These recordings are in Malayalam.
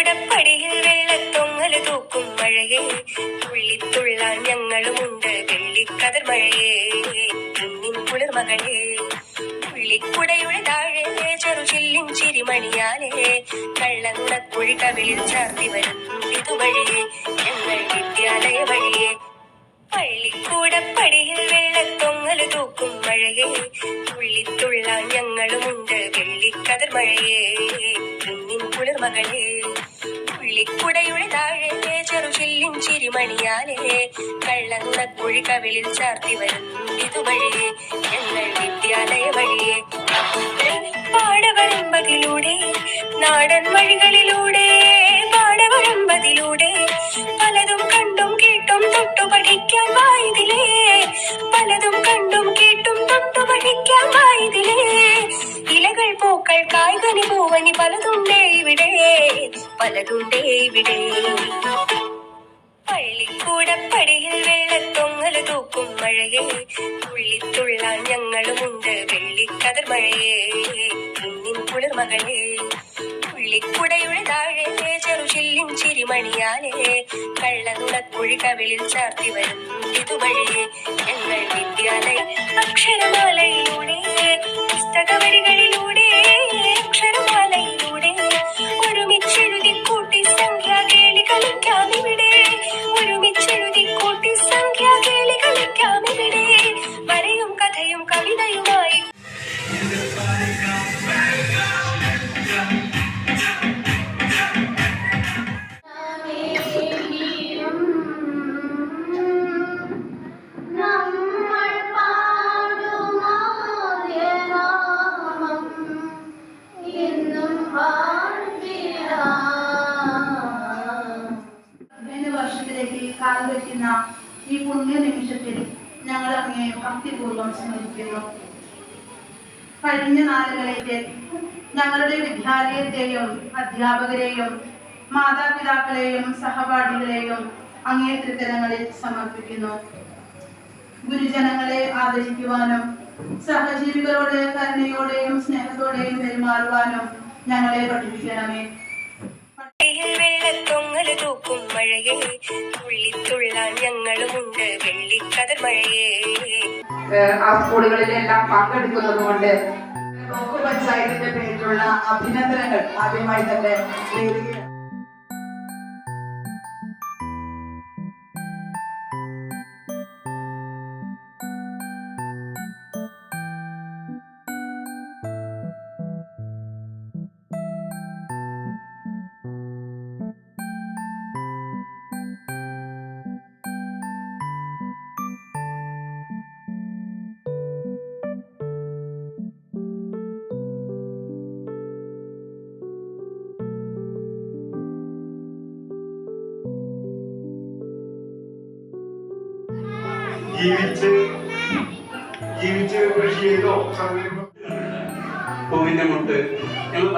പള്ളിക്കൂടപ്പടിയിൽ വെള്ളത്തൊങ്ങല് തൂക്കും മഴയെ തുള്ളിത്തുള്ളാൻ ഞങ്ങളുമുണ്ട് വെള്ളിക്കതിർ മഴയെ കുന്നിൻ കുളിർമകളെ പുള്ളിക്കുടയുടെ താഴെ ചെറുചില്ലിൻ ചിരിമണിയാലെ കള്ളനുണക്കുഴി കവിളിൽ ചാർത്തി വരും ഇതുവഴിയെ ഞങ്ങൾ വിദ്യാലയ വഴിയെ പള്ളിക്കൂടപ്പടിയിൽ വെള്ളത്തൊങ്ങല് തൂക്കും മഴയെ തുള്ളിത്തുള്ളാൻ ഞങ്ങളുമുണ്ട് വെള്ളിക്കതിർ മഴയെ കുന്നിൻ കുളിർമകളെ പുള്ളിക്കുടയുടെ താഴെ ചെറുചില്ലിൻ ചിരിമണിയാലെ കള്ളനുണക്കുഴി കവിളിൽ ചാർത്തി വരും ഇതുവഴിയെ ഞങ്ങൾ വിദ്യാലയ വഴിയെ പാടവരമ്പതിലൂടെ നാടൻ വഴികളിലൂടെ പാടവരമ്പതിലൂടെ പലതും കണ്ടും കേട്ടും തൊട്ടു പഠിക്കാൻ വായതിലേ പലതും കണ്ടും കേട്ടും തൊട്ടു പഠിക്കാൻ വായതിലേ ഇലകൾ പൂക്കൾ കായ്കനി പൂവനി പലതുണ്ടേ ഇവിടെ പലതുണ്ടേ ഇവിടെ പള്ളിക്കൂടപ്പടിയിൽ വെള്ളത്തൊങ്ങല് തൂക്കും മഴയെ തുള്ളിത്തുള്ളാൻ ഞങ്ങളുമുണ്ട് വെള്ളിക്കതിർ മഴയെ കുന്നിൻ കുളിർമകളെ പുള്ളിക്കുടയുടെ താഴെ ചെറുചില്ലിൻ ചിരിമണിയാലെ കള്ളനുണക്കുഴി കവിളിൽ ചാർത്തി വരും ഇതുവഴിയെ ഞങ്ങൾ വിദ്യാലയ അക്ഷരമാലയിലൂടെ പുസ്തകവരികളിലൂടെ അക്ഷരമാലയിലൂടെ ഒരുമിച്ചെഴുതി കൂട്ടി സംഖ്യാകേളി കളിക്കാമിവിടെ ഒരുമിച്ചെഴുതി കൂട്ടി സംഖ്യാകേളി കളിക്കാമിവിടെ വരയും കഥയും കവിതയുമായി കാലം വയ്ക്കുന്ന ഈ പുണ്യ നിമിഷത്തിൽ ഞങ്ങൾ അങ്ങേ ഭക്തിപൂർവ്വം സ്മരിക്കുന്നു. കഴിഞ്ഞ നാളുകളിലേക്ക് ഞങ്ങളുടെ വിദ്യാലയത്തെയും അധ്യാപകരെയും മാതാപിതാക്കളെയും സഹപാഠികളെയും അങ്ങേ തൃക്കരങ്ങളിൽ സമർപ്പിക്കുന്നു. ഗുരുജനങ്ങളെ ആദരിക്കുവാനും സഹജീവികളോട് കരുണയോടെയും സ്നേഹത്തോടെയും പെരുമാറുവാനും ഞങ്ങളെ പഠിപ്പിക്കണമേ. വെള്ളത്തൊങ്ങല് തൂക്കും മഴയെ തുള്ളിത്തുള്ളാൻ ഞങ്ങളുമുണ്ട് വെള്ളിക്കതിർ മഴയെ ആ സ്കൂളുകളിലെല്ലാം പങ്കെടുക്കുന്നത് കൊണ്ട് ബ്ലോക്ക് പഞ്ചായത്തിന്റെ പേരിലുള്ള അഭിനന്ദനങ്ങൾ ആദ്യമായി തന്നെ നേരുകയാണ്. ജീവിച്ച് കൃഷി ചെയ്തോ പൂവിന്റെ മുട്ട് ഞങ്ങൾ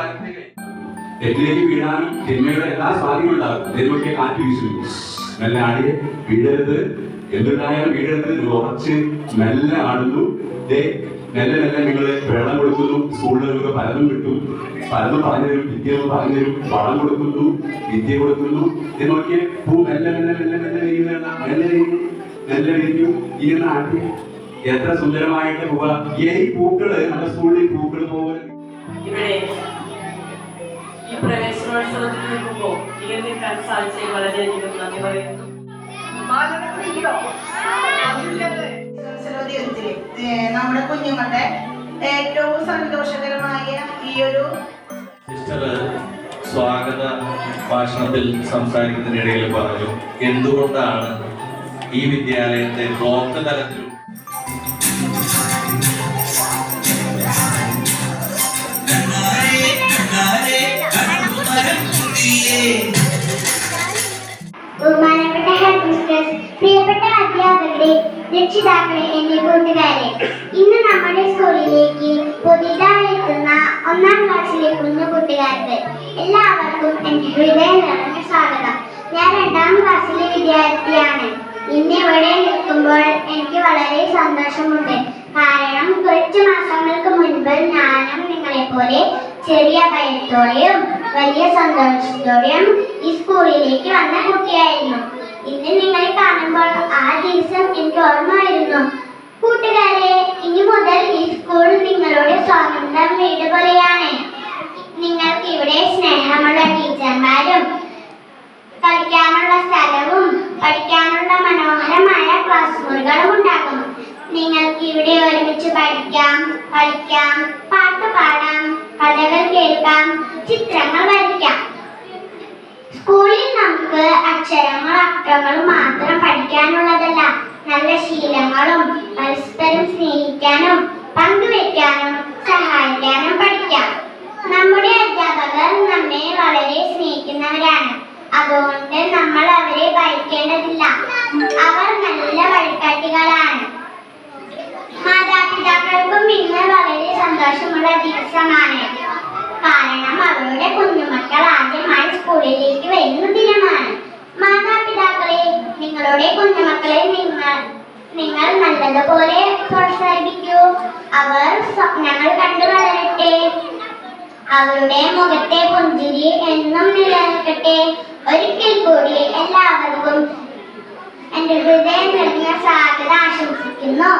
തെറ്റിലേക്ക് വീഴാനും തിന്മയുടെ എല്ലാ സ്വാധീനം ഉണ്ടാകും. തിന്മയ്ക്ക് കാറ്റ് വീശുന്നു. മെല്ലെ ആടിയെ വീഴരുത്, എന്തുണ്ടായാലും വീഴരുത്. ഉറച്ച് മെല്ലെ ആടുന്നു. മെല്ലെ മെല്ലെ നിങ്ങൾ വെള്ളം കൊടുക്കുന്നു. സ്കൂളിൽ നിങ്ങൾക്ക് പലതും കിട്ടും, പലതും പറഞ്ഞു തരും, വിദ്യ പറഞ്ഞു തരും. വളം കൊടുക്കുന്നു, വിദ്യ കൊടുക്കുന്നു. നോക്കിയ പൂ മെല്ലെ മെല്ലെ മെല്ലെ മെല്ലെ വീഴുന്ന മെല്ലെ വീഴും. ഈ നാട്ടിൽ എത്ര സുന്ദരമായിട്ട് പോവാ. ഈ പൂക്കള് നമ്മുടെ സ്കൂളിൽ പൂക്കൾ പോലെ ഇവിടെ ഈ പ്രവേശനോത്സവത്തിൽ നിൽക്കുമ്പോൾ നിൽക്കാൻ സാധിച്ചത് വളരെയധികം നന്ദി പറയുന്നു. നമ്മുടെ കുഞ്ഞുങ്ങളുടെ ഏറ്റവും സന്തോഷകരമായ ഈ ഒരു സ്വാഗത ഭാഷണത്തിൽ സംസാരിക്കുന്നതിനിടയിൽ പറഞ്ഞു എന്തുകൊണ്ടാണ് ഈ വിദ്യാലയത്തെ ബ്ലോക്ക് തലത്തിൽ ബഹുമാനപ്പെട്ട ഹെഡ് മിസ്റ്റേഴ്സ്, പ്രിയപ്പെട്ട അധ്യാപകരെ, രക്ഷിതാക്കളെ, എന്റെ കൂട്ടുകാരെ, ഇന്ന് നമ്മുടെ സ്കൂളിലേക്ക് പുതിയതായി എത്തുന്ന 1ാം ക്ലാസ്സിലെ കുഞ്ഞു കൂട്ടുകാർക്ക് എല്ലാവർക്കും എന്റെ ഹൃദയം നിറഞ്ഞ സ്വാഗതം. ഞാൻ 2ാം ക്ലാസ്സിലെ വിദ്യാർത്ഥിയാണ്. ഇന്ന് ഇവിടെ നിൽക്കുമ്പോൾ എനിക്ക് വളരെ സന്തോഷമുണ്ട്. കാരണം കുറച്ച് മാസങ്ങൾക്ക് മുൻപ് ഞാനും നിങ്ങളെപ്പോലെ ചെറിയ ഭയത്തോടെയും വലിയ സന്തോഷത്തോടെയും ഈ സ്കൂളിലേക്ക് വന്ന കുട്ടിയായിരുന്നു. ഇന്ന് നിങ്ങളെ കാണുമ്പോൾ ആ ദിവസം എനിക്ക് ഓർമ്മയായിരുന്നു. കൂട്ടുകാരെ, ഇനി മുതൽ ഈ സ്കൂൾ നിങ്ങളുടെ സ്വന്തം വീട് പോലെയാണ്. നിങ്ങൾക്ക് ഇവിടെ സ്നേഹമുള്ള ടീച്ചർമാരും കളിക്കാനുള്ള സ്ഥലവും പഠിക്കാനുള്ള മനോഹരമായ ക്ലാസ് മുറികളും ഉണ്ടാകും. നിങ്ങൾക്ക് ഇവിടെ ഒരുമിച്ച് പഠിക്കാം, കളിക്കാം, പാട്ട് പാടാം, കഥകൾ കേൾക്കാം, ചിത്രങ്ങൾ വരയ്ക്കാം. സ്കൂളിൽ നമുക്ക് അക്ഷരങ്ങളും മാത്രം പഠിക്കാനുള്ളതല്ല, നല്ല ശീലങ്ങളും പരസ്പരം സ്നേഹിക്കാനും പങ്കുവെക്കാനും സഹായിക്കാനും പഠിക്കാം. നമ്മുടെ അധ്യാപകർ നമ്മെ വളരെ സ്നേഹിക്കുന്നവരാണ്. അതുകൊണ്ട് നമ്മൾ അവരെ ഭയക്കേണ്ടതില്ല. അവർ നല്ല വഴികാട്ടികളാണ്. മാതാപിതാക്കൾക്കും ഇന്ന് വളരെ സന്തോഷമുള്ള ദിവസമാണ്. കാരണം അവരുടെ കുഞ്ഞുമക്കൾ ആദ്യമായി സ്കൂളിലേക്ക് വരുന്ന ദിനമാണ്. മാതാപിതാക്കളെ, നിങ്ങളുടെ കുഞ്ഞുമക്കളെ നിങ്ങൾ നല്ലതുപോലെ പ്രോത്സാഹിപ്പിക്കൂ. അവർ സ്വപ്നങ്ങൾ കണ്ടു വളരട്ടെ. അവരുടെ മുഖത്തെ പുഞ്ചിരി എന്നും നിലനിൽക്കട്ടെ. ഒരിക്കൽ കൂടി എല്ലാവർക്കും എന്റെ ഹൃദയം നിറഞ്ഞ സ്വാഗതം ആശംസിക്കുന്നു.